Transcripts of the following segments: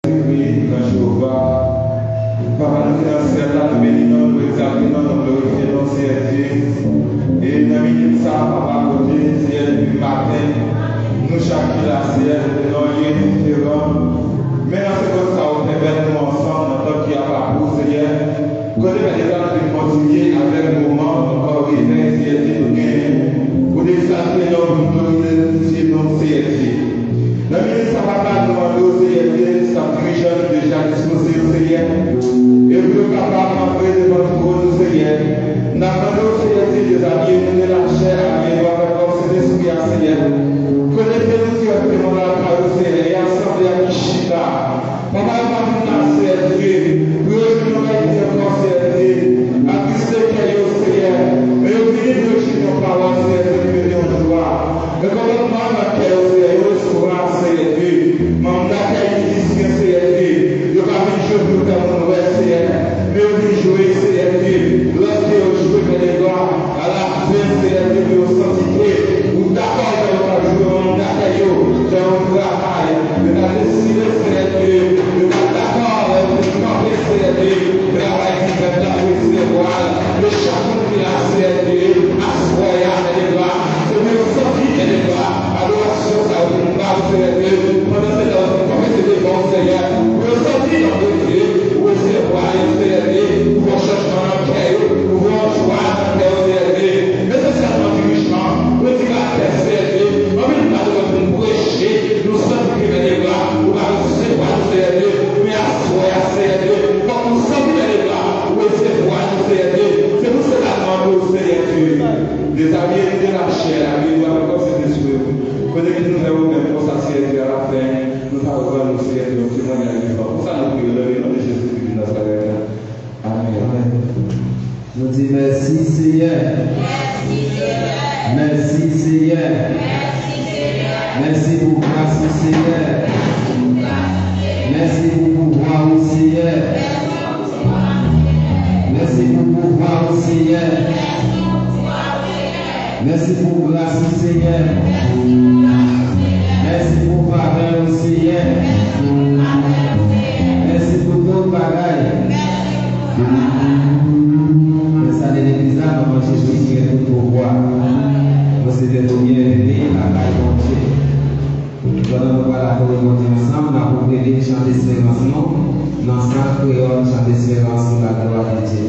Jésus-Christ, dans Jéhovah. Papa, nous sommes dans ce là, nous bénissons, nous exaltons, nous glorifions, Seigneur Dieu. Et dans minute ça, papa, côté, Seigneur, du matin, nous chacun la Seigneur, dans un lieu différent. Mais dans ce que ça, on fait nous ensemble, dans notre qui a parcours, Seigneur. Côté par exemple, de continuer avec le moment, encore réveil, Seigneur Dieu, pour les saluer, nous glorifier, nous Seigneur Dieu. Dans minute ça, papa, nous demandons, Seigneur Dieu, ça dirige déjà disposé, Seigneur. Et puis, capable d'entrer devant le trône, Seigneur. Nous demandons, Seigneur Dieu, des amis, nous de la chair, amis, nous avec notre esprit, Seigneur. Connectez-nous directement dans la parole, Seigneur, et ensemble à Kishida. Papa, nous avons Seigneur Dieu, nous revenons à Dieu, Seigneur Dieu, à Christ, Seigneur. Et nous venons de nos paroles, Seigneur, nous venons de gloire. Et comme nous avons la paix, Seigneur, nous restaurons, Seigneur Dieu. Mon accueil, Seigneur Dieu, nous avons joué pour nous, Seigneur. Mais nous jouer, Seigneur Dieu, lorsque nous jouons les gloires, à la fin, Seigneur Dieu, nous sentir, nous d'accord dans notre jour, nous d'accueil, dans notre travail, nous avons décidé, Seigneur Dieu, nous sommes d'accord, nous sommes Seigneur Dieu, travail qui va recevoir, le chacun qui a, Seigneur Dieu, assoyant les gloires, c'est nous sentir les gloires, adoration, ça vous parle, Seigneur Dieu, pendant cette heure, nous commençons des bons, Seigneur, nous sentir dans le Dieu, recevoir, Seigneur Dieu, pour changement dans le cœur, pour joie dans le cœur, Seigneur Dieu, nécessairement dirigeant, pour dire à la terre, Seigneur Dieu, en même temps de nous prêcher, nous sommes les gloires, pour recevoir, Seigneur Dieu, mais assoyant, Seigneur Dieu, pour nous sentir les gloires, pour recevoir, Seigneur Dieu, c'est pour cela que nous Seigneur Dieu, des amis de la chair, amis, nous avons commencé des souhaits, connectez-nous vers même pour ça, Seigneur Dieu, à la fin, nous allons nous Seigneur Dieu, nous témoignons pour ça, nous prions le nom de Jésus-Christ de Nazareth. Amen. Nous disons merci Seigneur. Merci Seigneur. Merci pour grâce Seigneur. Merci pour pouvoir au Seigneur. Merci pour pouvoir au Seigneur. Merci pour grâce Seigneur. Merci pour faveur au Seigneur. Merci pour ton bagaille. Ça n'est l'église là, maman Jésus qui est tout pouvoir. Nous sommes bien aidés à la volonté. Nous allons voir la volonté ensemble, nous allons prier chant d'espérance, non? Dans ça, créole, chant d'espérance pour la gloire de Dieu.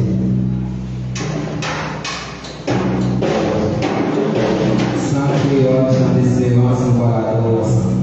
Sans créole, chant d'espérance pour la gloire ensemble.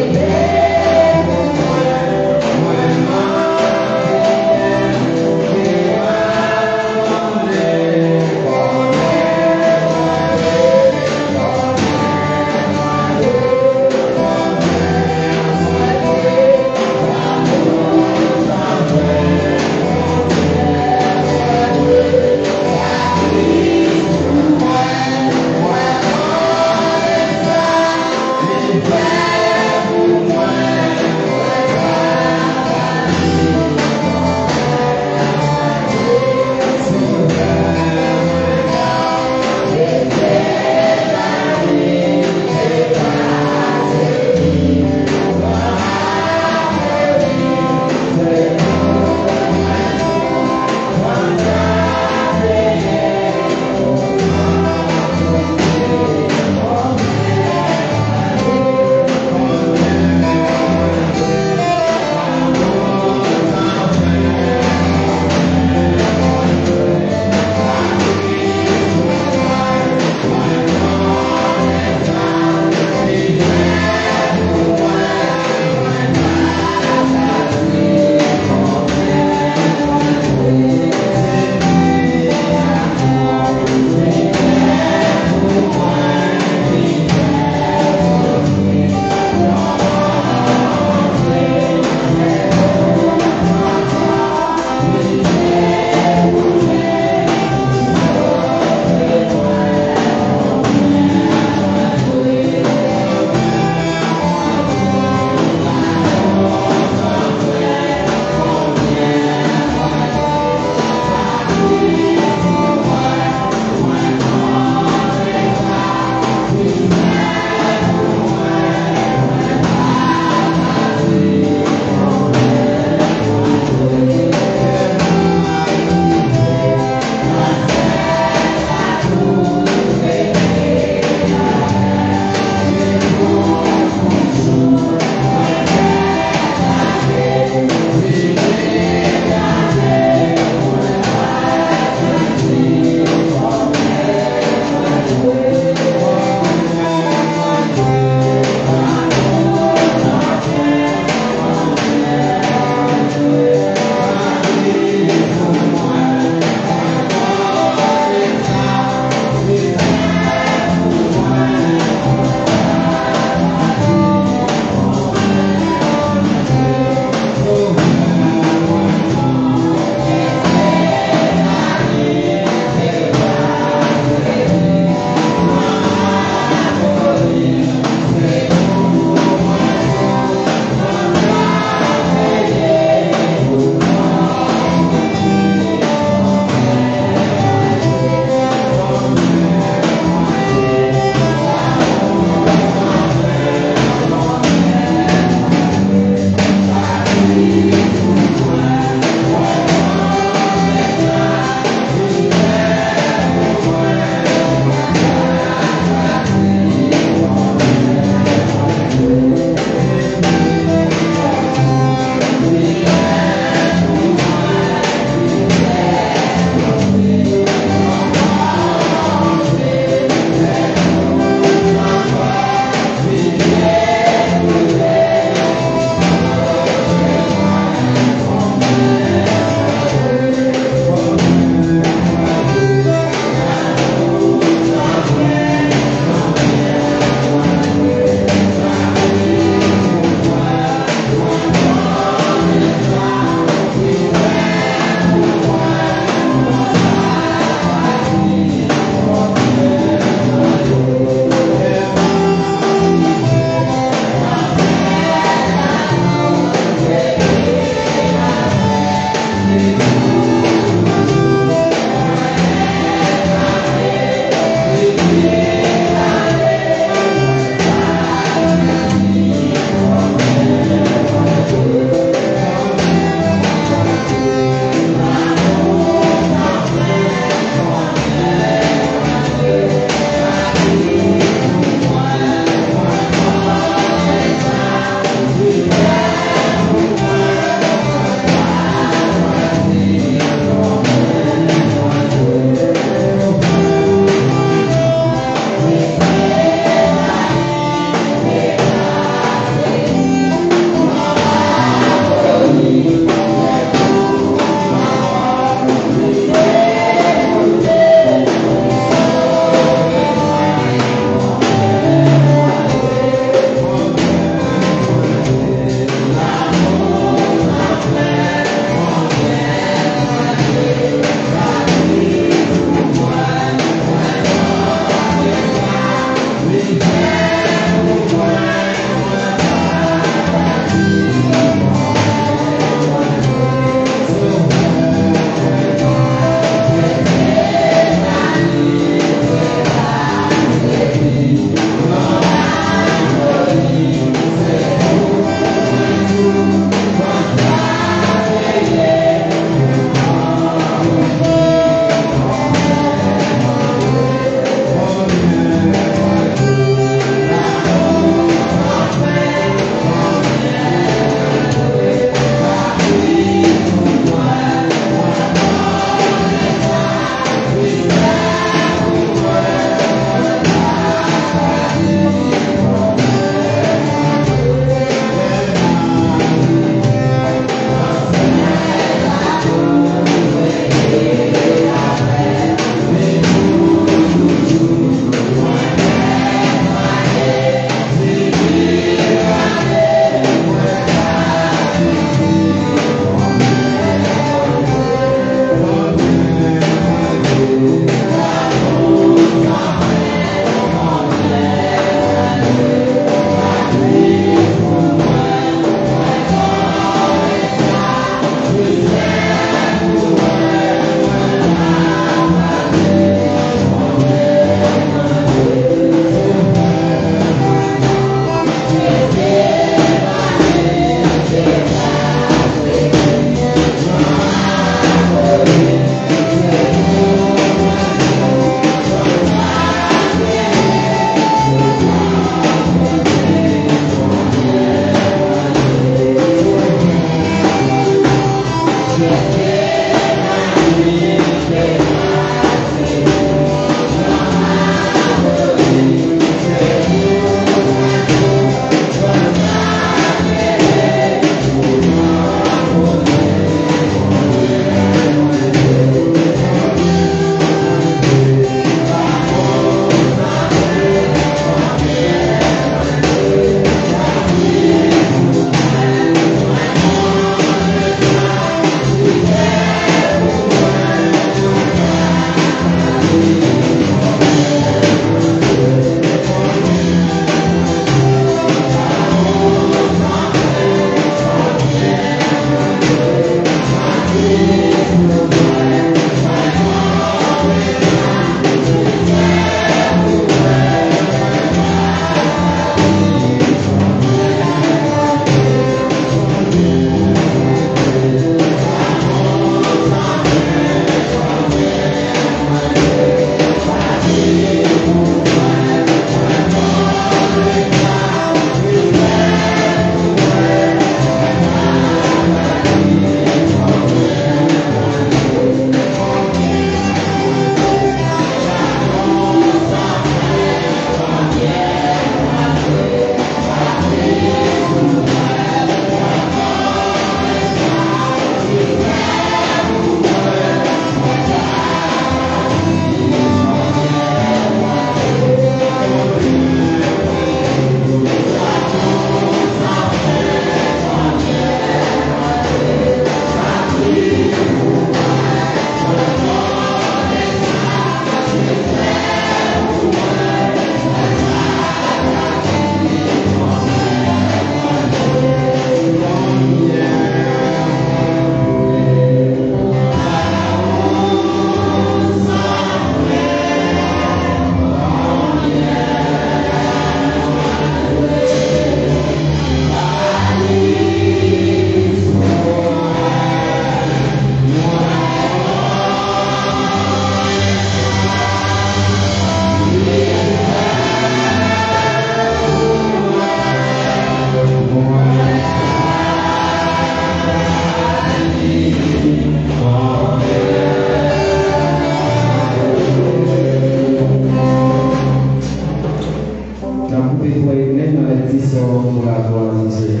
sort pour la gloire de Dieu.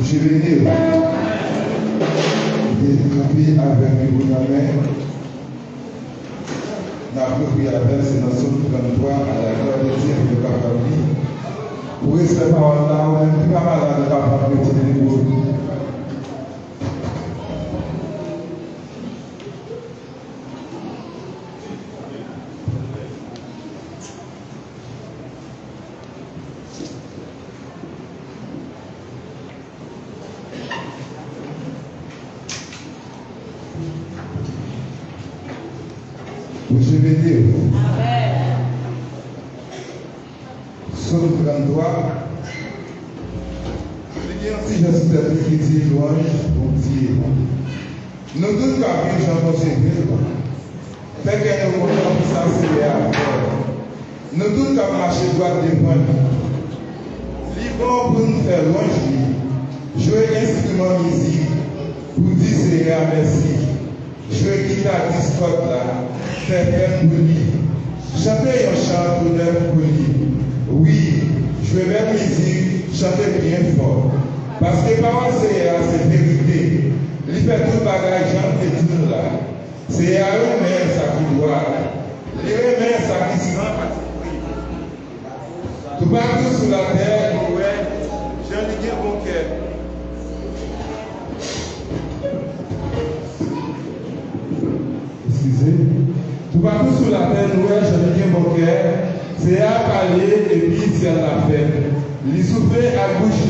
Je vais venir. Découper avec le bout de la main. N'approprier la verse dans son 33 à la gloire de Dieu et de Papa. Pour rester par là, on n'est plus pas malade de Papa Petit de l'épaule. Je vais dire. Amen. Psaume 33. Il y a aussi j'espère qui dit louange pour Dieu. Nous tous qu'à vivre Jean-François fait que nous voulons pour ça c'est à faire. Nous tous qu'à marcher droit devant. Libre pour nous faire louange. Jouer instrument musique pour dire Seigneur merci. Jouer guitare discorde là. Faire pour lui. Chanter un chant d'honneur pour lui. Oui, je vais mettre musique, chanter bien fort. Parce que parole c'est vérité. Il fait tout bagage, j'en fais tout là. C'est à eux-mêmes ça qui doit. Les eux-mêmes ça qui se rend particulier. Tout partout sur la terre, ouais, j'ai un bon cœur. Excusez. Tout partout sur la terre, nous, je viens mon cœur, c'est à parler et puis c'est la fête. Il souffle à bouche,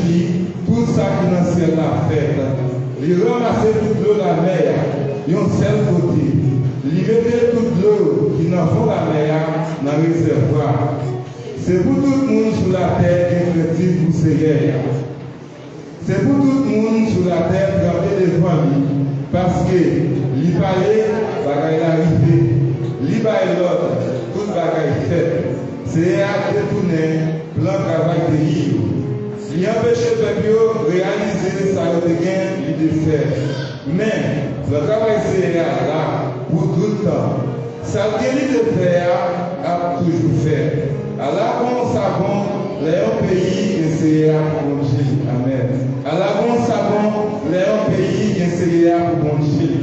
tout ça qui est dans ciel la fête. Il ramasse toute l'eau de la mer, il y a un seul côté. Il met toute l'eau qui n'en fond la mer dans le réservoir. C'est pour tout le monde sur la terre qui est petit pour Seigneur. C'est pour tout le monde sur la terre qui a devant lui. Parce que il parlait, il arrivé. Liba et l'autre, tout le bagage fait. C'est à détourner plan travail de l'île. Il empêche le peuple de réaliser ça de gain, il de faire. Mais le travail c'est là pour tout le temps. Ça vient de faire, a toujours fait. Alors bon savon, les pays essayent à manger. Amen. Alors bon savon, les pays essayent à manger.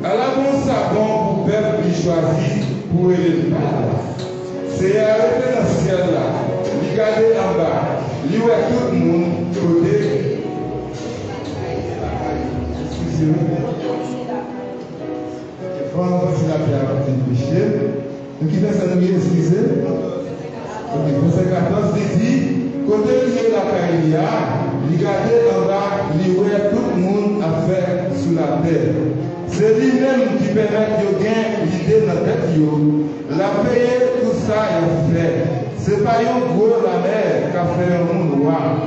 Alors bon savon, peuple qui choisit pour élever. C'est arrêté dans ce ciel là, regarder en bas, lui voit tout le monde côté. Excusez-moi. Quand c'est la pierre à péché, donc il fait ça nous excuser. Ok, verset 14 dit, côté lié la carrière, regarder en bas, lui voit tout le monde à faire sous la terre. C'est lui-même qui permet de gagner l'idée dans la tête. La payer tout ça est fait. Ce n'est pas un gros la mer qui a fait un monde noir.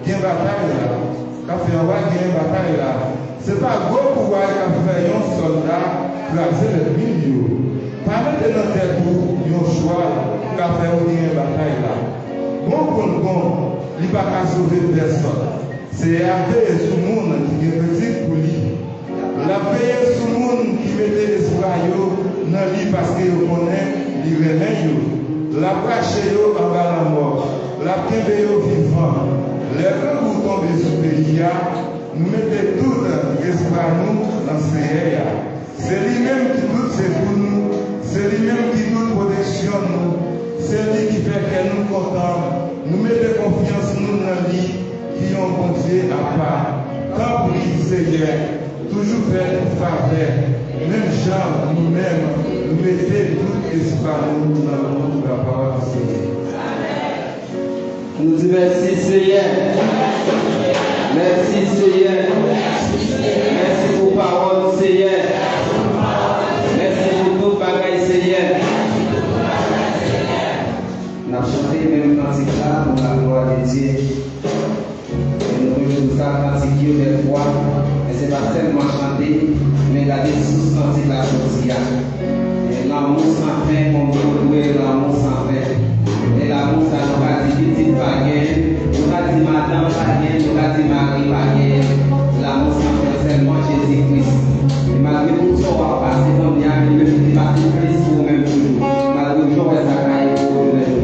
Il y a une bataille là. Qui a fait un roi, il y a une bataille là. Ce n'est pas un gros pouvoir qui a fait un soldat placer le milieu. Parlez de notre tête pour un choix qui a fait une bataille là. Bon pour le bon, il ne va pas sauver personne. C'est avec tout le monde qui est petit pour lui. La paix sur le monde qui mettait l'espoir dans lui parce qu'il connaît les remèdes. La brache en bas la mort. La kembe vivant. Les gens vous tombez sur le pays, nous mettons tout l'espoir nous dans ce pays. C'est lui-même qui tout c'est pour nous. C'est lui-même qui nous protection nous. C'est lui qui fait que nous contents. Nous mettons confiance nous dans lui qui ont bon Dieu à part. Quand vous Seigneur, toujours faire une faveur. Même gens, nous-mêmes, nous mettons tout espoir dans le monde de la parole du Seigneur. Nous disons merci Seigneur. Merci Seigneur. Merci pour parole Seigneur. Merci pour tout bagaille Seigneur. Nous avons chanté même cantique là pour la gloire de Dieu. Et nous pouvons tout ça cantiquer des fois. Mais ce n'est pas seulement chanter, mais garder sous cantique la sortie. Et l'amour sans fin, comme vous pouvez, l'amour sans fin. Et l'amour, ça nous a dit petite baguette, nous a dit madame baguette, nous a dit Marie baguette. L'amour sans fin, seulement Jésus-Christ. Et malgré tout ça, on va passer comme il y a une petite partie Christ pour même toujours. Malgré tout, on va s'accueillir pour le jour.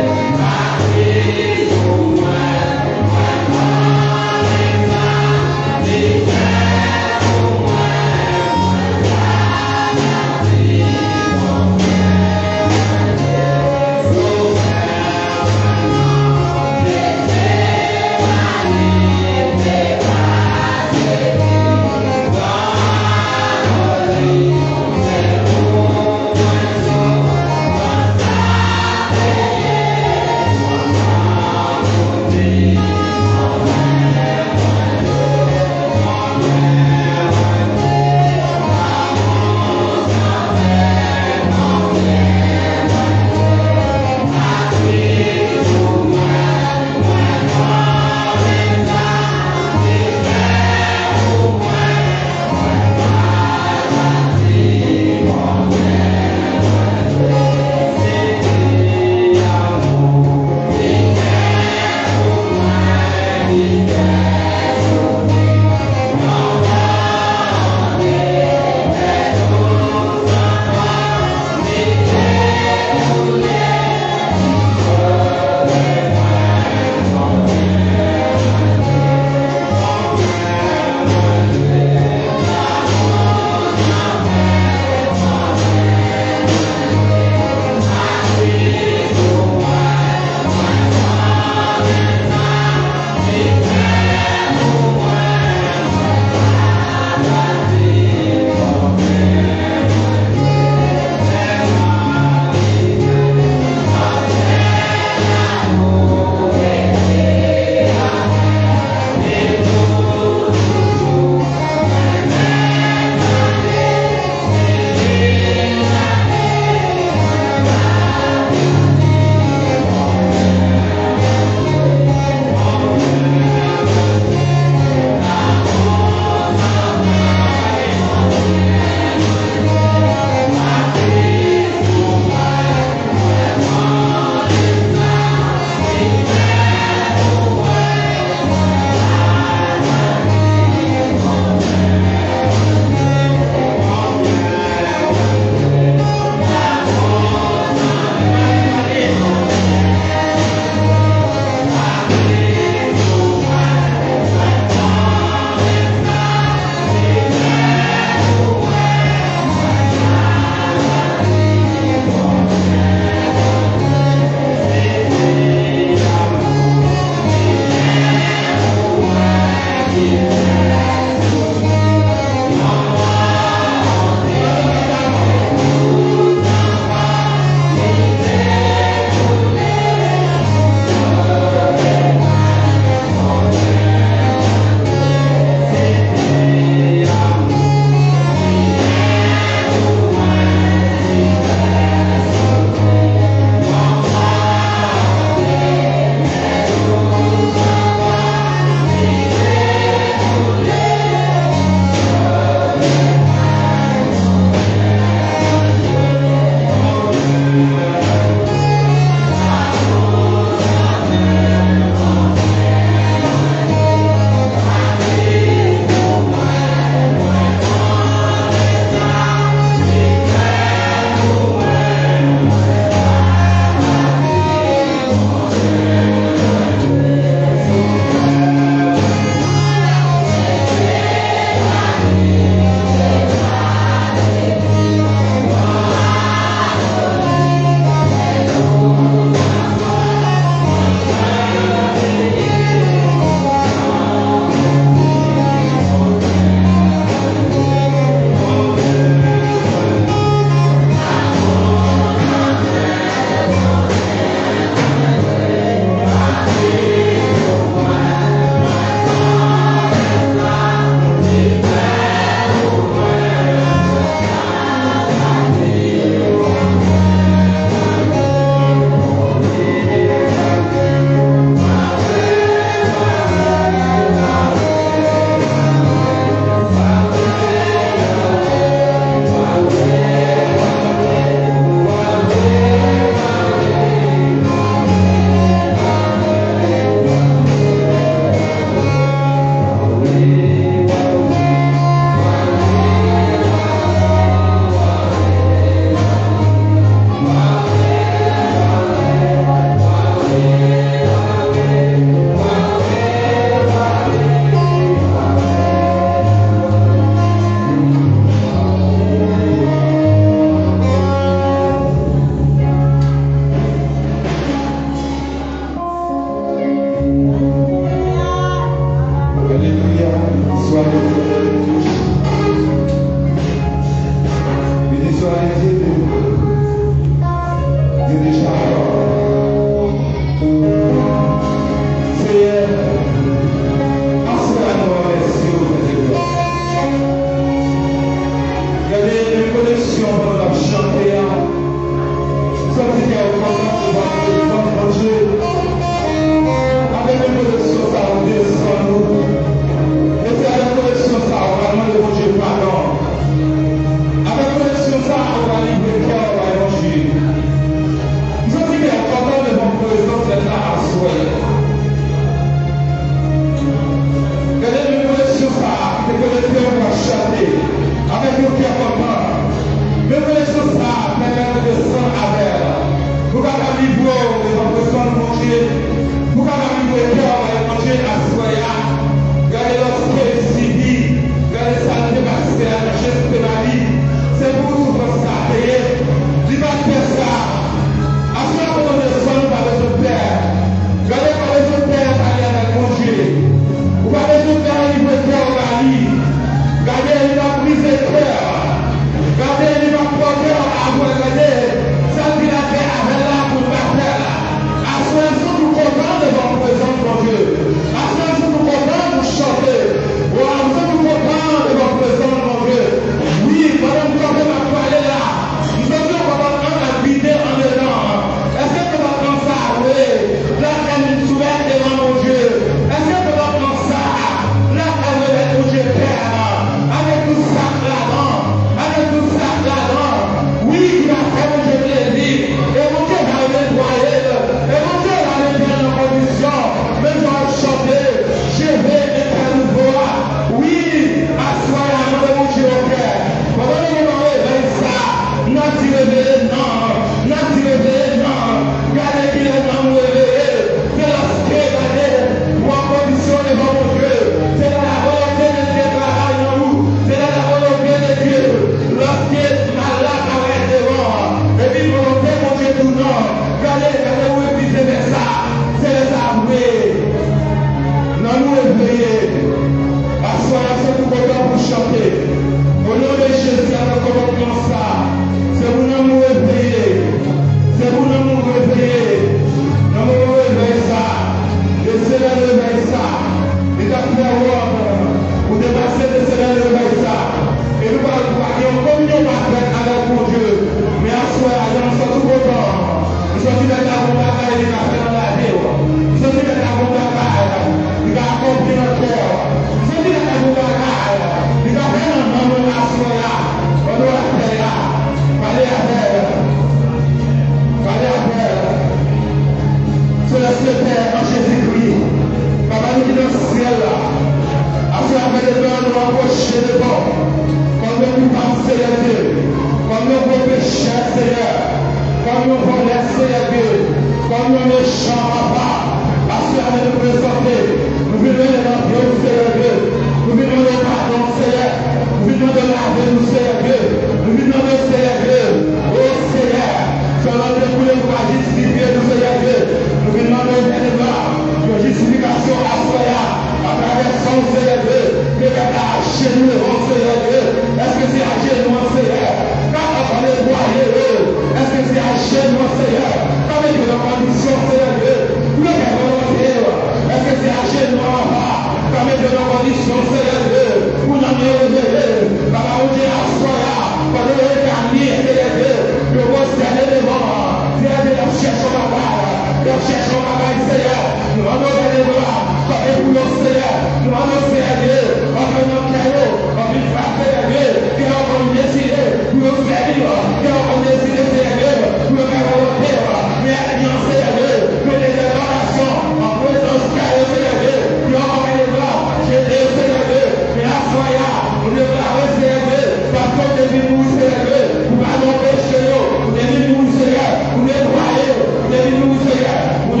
Vous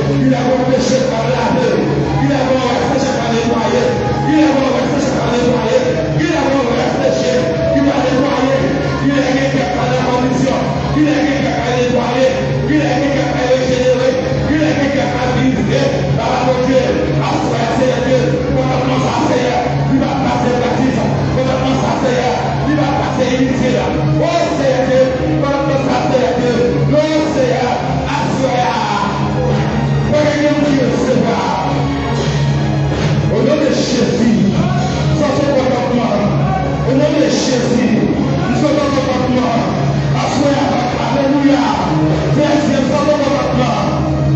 Il a beau péché par laver. Il a beau rester par nettoyer. Il a beau rester par nettoyer. Il a beau rester il va nettoyer. Il a quelqu'un par la condition. Il a quelqu'un par nettoyer. Il a quelqu'un par régénérer. Il a quelqu'un par visiter. Par la Dieu. Assoyez Dieu. Pendant ça, Seigneur. Il va passer baptême. Pendant ça, Seigneur. Il va passer inutile. Oh Seigneur. Pendant ça, Seigneur. Oh Seigneur. Assoyez. Dieu, Seigneur. Au nom de Jésus, sans ce comportement, au nom de Jésus, nous sommes dans le comportement. Alléluia. Merci, nous sommes dans le comportement.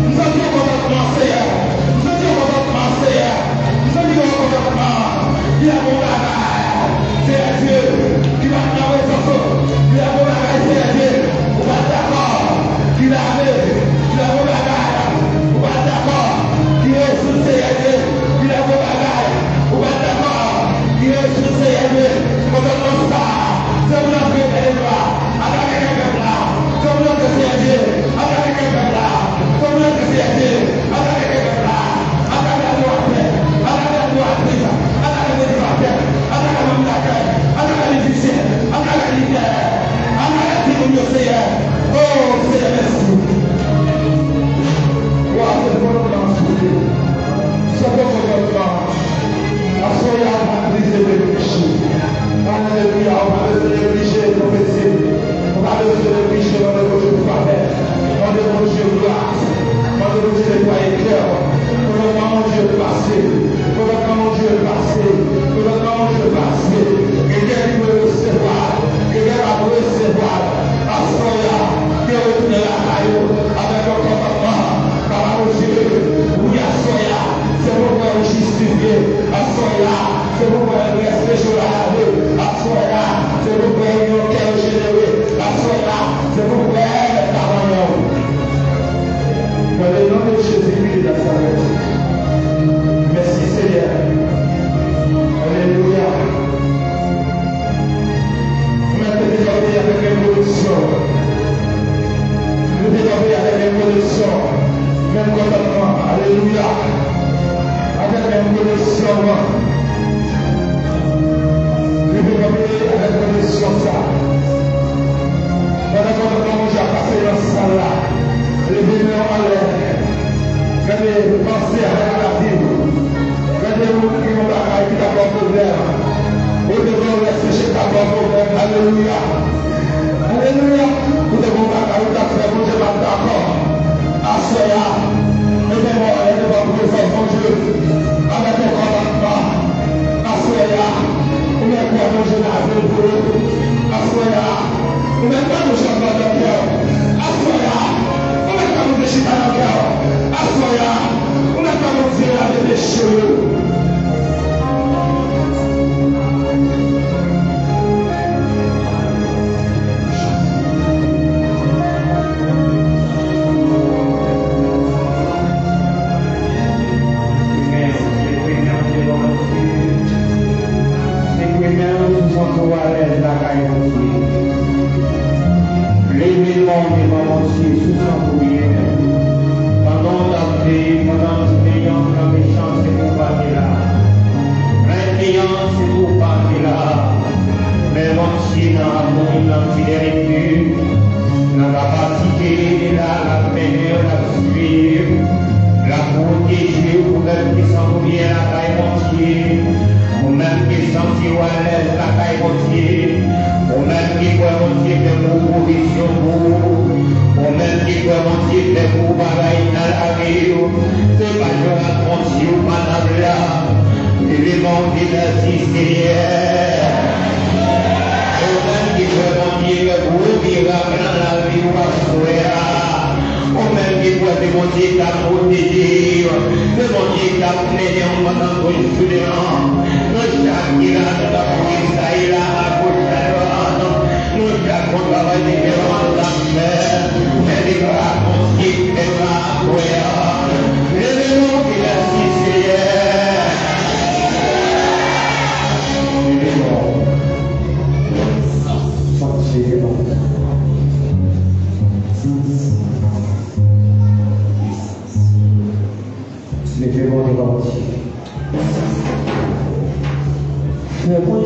Nous sommes dans le comportement, Seigneur. Nous sommes dans le comportement, Seigneur. Nous sommes dans le comportement. Il y a mon bagage. C'est Dieu qui va te donner son feu. Il y a mon bagage, c'est Dieu. On va d'accord. Il a amené. Il a mon bagage. On va d'accord. Il est sous Dieu. Il a mon bagage. On va d'accord. Il est sous Dieu. On va comme ça. C'est mon affaire de loi. Avec quelqu'un là. Comme l'homme que c'est Dieu. Avec quelqu'un là. Comme l'homme que c'est Dieu. Avec quelqu'un là. Avec la droite. Avec la droite. Avec la droite. Avec la montagne. Avec la difficile. Avec la lumière. Avec la témoignage, Seigneur. Oh, Seigneur, merci. Wow, c'est bon dans ce lieu. C'est bon dans ce temps. Assoyez à la crise de péché. Alléluia, on va laisser les péchés prophétiques. On va laisser les péchés dans le Dieu parfait. Dans le Dieu grâce. Dans le Dieu nettoyer cœur. Dans le Dieu passé. Dans le Dieu passé. Dans le Dieu passé. Quelqu'un qui veut recevoir. Quelqu'un qui veut recevoir. Assoyez. Que retourne la caillou avec un comportement. Par la Dieu. Oui, assoyez. C'est pour vous justifier. Assoyez. C'est pour vous rester sur la rue. Assoyez. C'est pour vous un cœur généreux. Assoyez. C'est pour vous être parlant. Dans le nom de Jésus-Christ de Nazareth. Merci Seigneur. Alléluia. Vous m'avez développé avec l'évolution. Vous développez avec l'évolution. Même comportement. Alléluia. Avec l'évolution. Vous développez avec l'évolution ça. Pendant que nous j'ai passé dans ce salle là. Les bénévoles en l'air. Regardez, pensez à la vie. Regardez-vous qui ont la caille qui n'a pas de problème. Vous devez rester chez ta problème. Alléluia. Alléluia. Vous devez la caille qui n'a pas de Dieu va d'accord. Assoya. Mettez-moi à l'aide de votre présence, mon Dieu. Avec le commandement. Assoya. Vous mettez à manger la vie pour eux. Assoya. Vous mettez à manger la vie pour eux. Assoya. Vous mettez à manger la vie. Assoya, on n'a pas besoin de péché. Levez-moi de l'ordre. Fais-moi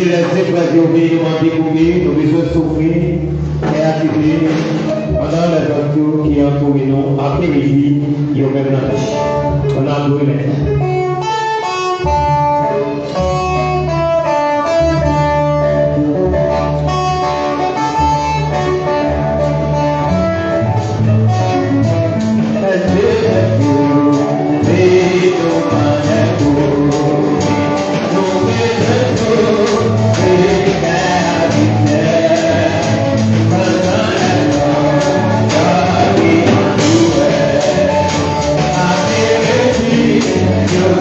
les épreuves qui ont découvert, nous besoin de souffrir et activer pendant les autres qui entourent nous, après-midi, qui ont même la on a loué maintenant. You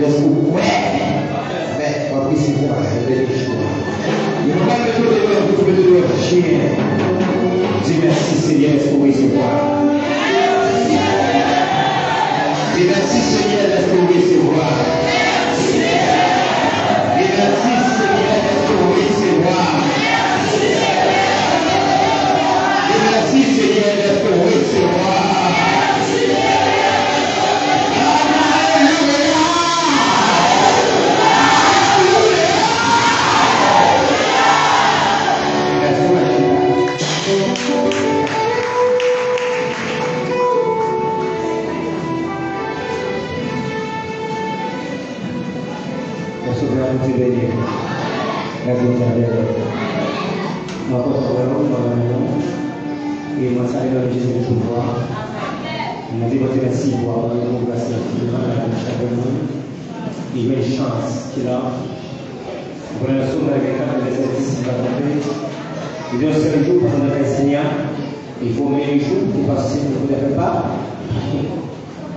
Est-ce que vous mais on peut s'y voir, je vais les choix. Il ne faut pas que vous pouvez le chien. Dis merci Seigneur, est-ce que vous recevoir? Dis merci Seigneur, est-ce que vous recevoir? Dis merci Seigneur, est-ce que vous recevoir? Dis merci Seigneur, est-ce que vous recevoir? Et moi, ça est dans le Jésus de pouvoir. On a dit votre merci pour avoir une grâce chaque monde. Il y a une chance qu'il a. Pour la leçon de la guerre de l'exercice de la paix. Il y a un seul jour pendant le Seigneur. Il faut mettre les jours qui passent si vous ne le faites pas.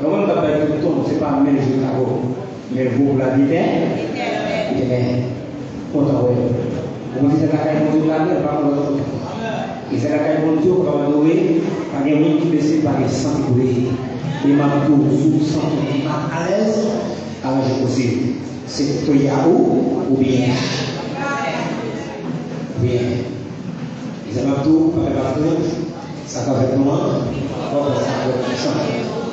Donc, on ne va pas être tout le temps, ce n'est pas mettre les jours à vous. Mais vous la dites, il est content. Vous dites que la caille de la guerre, pas pour l'autre. Et c'est la caille de Dieu qu'on va louer, par des gens qui laissent par les sangs qui brillent. Et ma tour, sous sang qui est à l'aise, alors je pose, c'est toi Yahoo ou bien? Bien. Ils ont ma tour, par les bateaux, ça va avec moi, ça va avec ça.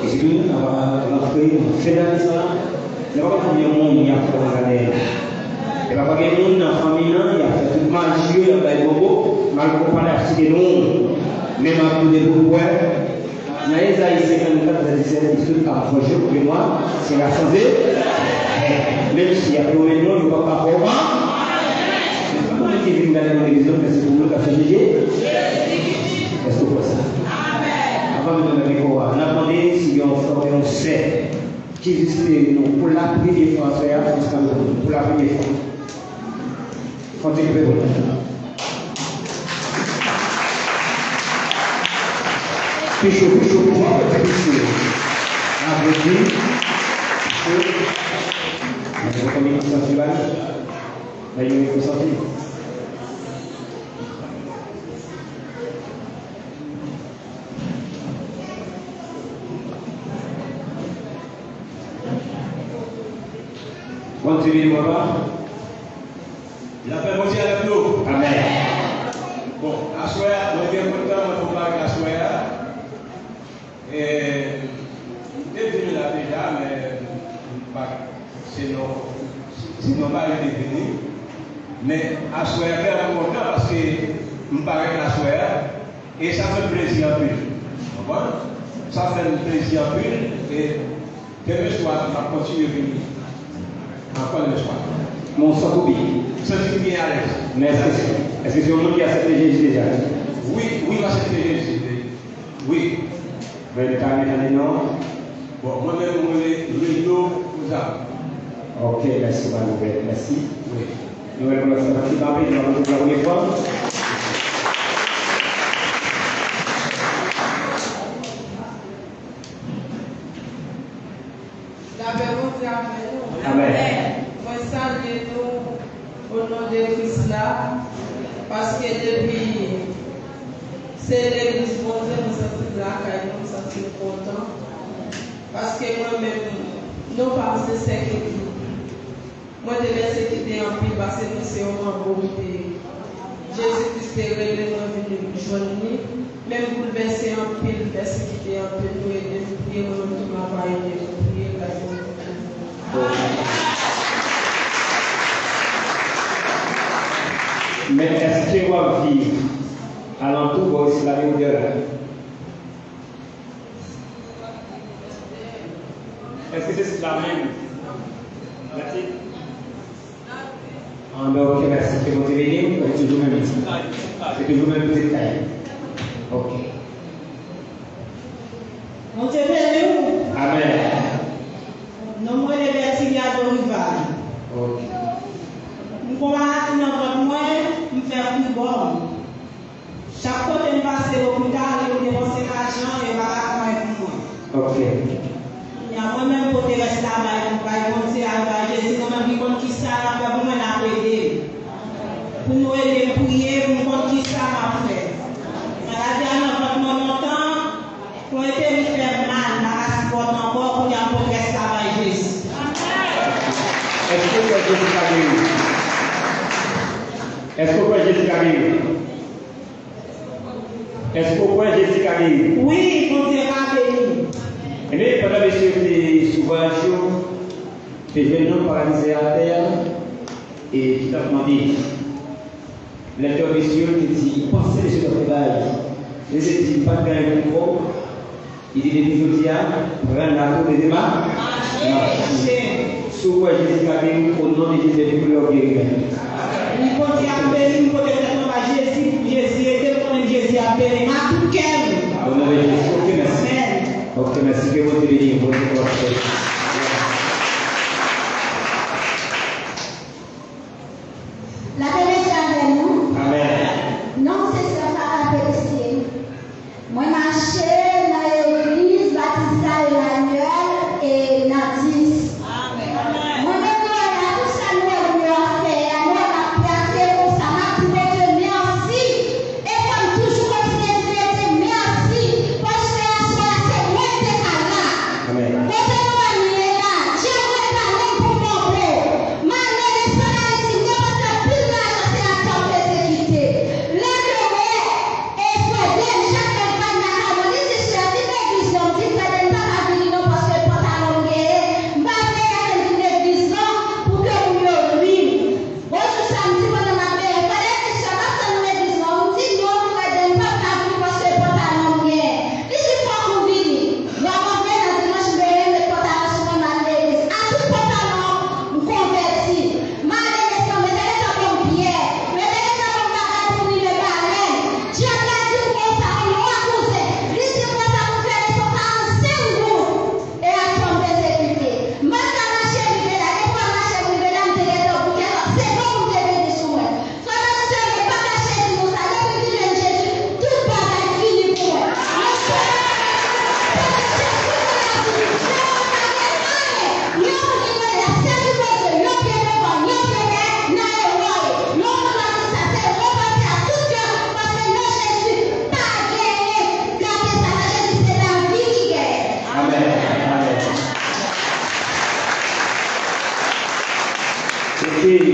Et c'est lui, on va l'entrée, on fait la maison, il n'y a pas combien de monde il y a pour la guerre. Il n'y a pas combien de monde dans la famille, il y a fait tout mal, il y a des bobos, mal pour parler à ce que nous, même à tous les bobos. Dans Isaïe 54, verset 17, il a forgé pour moi, c'est la santé. Même s'il y a pour les noms, il ne va pas pour moi. C'est pas moi qui viens d'aller dans l'église, mais c'est pour nous qui a fait Jésus. Est-ce que vous voyez ça? Avant de donner le micro, on a demandé si on sait qui existait pour la première fois, pour la première fois. Continuez. Pichou, pichou. Applaudis. On va commencer à faire là, il faut sortir. Continuez, papa. La paix mondiale avec nous. Amen. Bon, à soir, nous sommes contents de parler à soir. Et dès que là déjà, mais c'est normal de venir. Mais à soir, je suis content parce que je me parle à soir et ça fait plaisir en plus. Ça fait plaisir en plus et quel que soit, on va continuer à venir. Encore le soir. Mon sang bien. Ça fait bien à l'aise. Mais est-ce que c'est un monde qui a accepté Jésus déjà? Oui, il va accepter Jésus. Oui. Vous voulez parler dans les noms? Bon, moi-même, je vous a. Ok, merci, Manuel. Merci. Oui. Nous allons faire un petit parler de la première fois. Amen. Moi, salue nous au nom de Christ là, parce que depuis, c'est l'église bon Dieu, nous sommes là, nous sommes contents. Parce que moi-même, nous parlons de ce que moi, je vais quitter en pile parce que nous sommes en beauté. Jésus-Christ est révélé dans la vie de journée, même bouleversé en pile, persécuté en pile, nous aider, nous prier, nous tout m'envoyer, nous prier la journée. Mais est-ce que vous vivez à l'entour vous aussi la vie de est-ce que c'est la même? Merci. Ok, merci. C'est votre venir, c'est toujours même ici. C'est toujours même petite taille. Ok. On te bénit. Amen. Non, moi, les vertus de rival. Ok. Nous commençons dans votre moyen, nous faisons plus bon. Chaque fois que nous passons au l'hôpital, nous dépensons l'argent et nous allons faire plus bon. Ok. Il y a moi-même pour te rester là-bas, nous allons commencer à Est-ce que vous êtes Jessica guéri? Est-ce que vous êtes Jessica guéri? Est-ce que vous êtes Jessica guéri? Oui, mon Dieu m'a béni. Et bien, pendant que monsieur était souvent chaud, les jeunes paralysés à terre et qui t'a demandé. Lecteur monsieur qui dit, pensez sur le travail. Les études pas de gagner pour il dit depuis aujourd'hui, prendre la tour de débat. Souvent, Jésus a béni au nom de Jésus de leur guérison. Il faut dire à béni, il faut dire à Jésus, Jésus était pour Jésus a béni, ma tout cœur. Au nom de Jésus, ok, merci. Ok, merci que vous bénissez, vous La bénédiction avec nous. Amen. Non, c'est ça, ça va apprécier. Moi, marché dans l'église baptisée Emmanuel et Nadis. Moi-même, tout ça, nous avons fait, nous avons placé pour ça, nous avons dit merci. Et comme toujours, on se dit merci. Parce que c'est moi qui est là. Amen.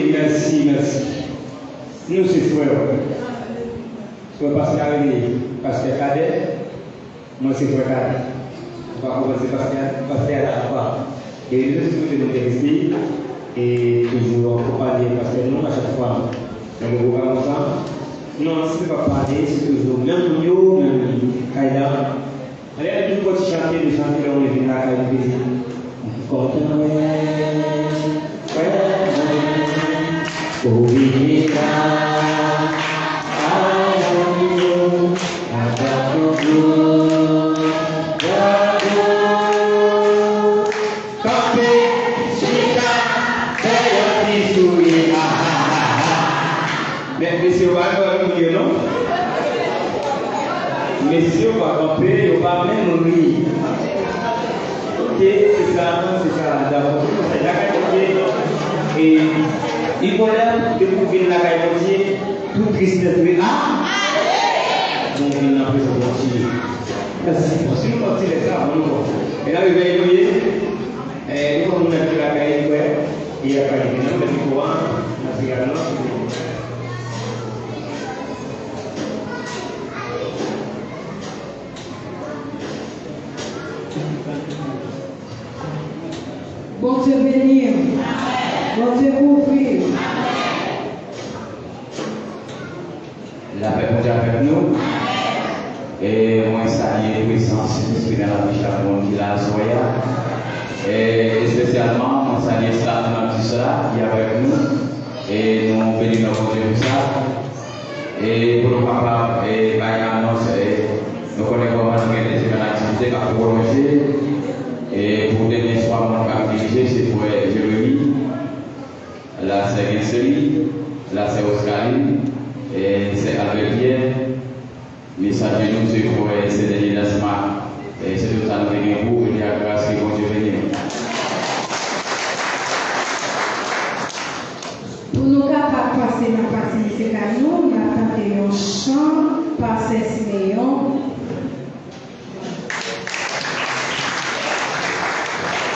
Merci, merci. Nous, c'est frère. Soit Pascal et Pascal Cadet, moi, c'est frère Cadet. On va commencer Pascal à la fois. Et nous, c'est nous de ici. Et toujours, on peut parler parce que nous, à chaque fois, on le voit comme ça. Non, si on ne peut pas parler, c'est toujours même nous, même Kaïda. Allez, nous pouvons chanter, là, on est venu à Kaïda. Ovita, ayammu, atakuku, jago, kafe, sita, saya disuri. Mais monsieur va nous non? Monsieur va camper, il va même rire. Ok, c'est ça, d'accord. C'est d'accord. Et il faut l'air de trouver la caille tout triste de trouver là. Donc il n'a plus de sortir. Merci. Si nous partons les ça, on nous. Et là, il va y aller. Et nous, on a pris la caille, il y a pas de nous, mais il faut un, Bon Dieu bénir. Bon Dieu couvrir. La paix pour Dieu avec nous. Et moi, saluer la puissance spirituelle de la vie chaque monde qui l'a soya. Et spécialement, moi, saluer ça dans tout ça qui est avec nous. Et nous bénissons notre Dieu pour ça. Et pour nous capables, et nous connaissons comment nous avons des activités à prolonger. Et pour donner soin à mon activité, c'est pour Jérémie. Là, c'est Guinserie. Là, c'est Oscarine. Et c'est Albert Pierre. Mais ça, nous, c'est pour ces derniers lancements. Et c'est tout ça, nous venons pour venir à grâce qui vont venir. Pour nous capables de passer dans la partie de ces canaux, nous attendons un chant par ces Siméon.